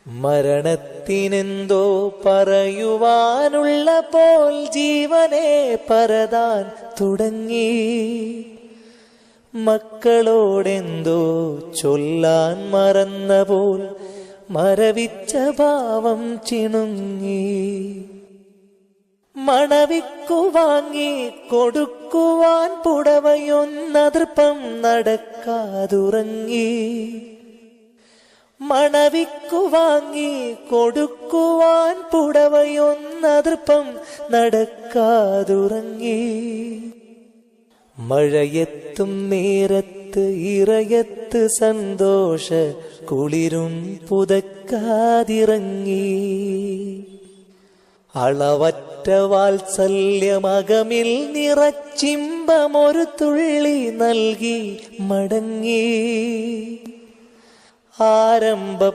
മരണത്തിനെന്തോ പറയുവാനുള്ള പോൽ ജീവനെ പരതാൻ തുടങ്ങി. മക്കളോടെന്തോ ചൊല്ലാൻ മറന്ന പോൽ മരവിച്ച ഭാവം ചിണുങ്ങി. മണവിക്കു വാങ്ങി കൊടുക്കുവാൻ പുടവയൊന്നതൃപ്പം നടക്കാതുറങ്ങി. മണവിക്കു വാങ്ങി കൊടുക്കുവാൻ പുടവയൊന്നതൃപ്പം നടക്കാതുറങ്ങി. മഴയെത്തും നേരത്ത് ഇറയത്ത് സന്തോഷ കുളിരും പുതക്കാതിറങ്ങി. അളവറ്റ വാത്സല്യമകമിൽ നിറച്ചിമ്പമൊരു തുള്ളി നൽകി മടങ്ങി. ആരംഭ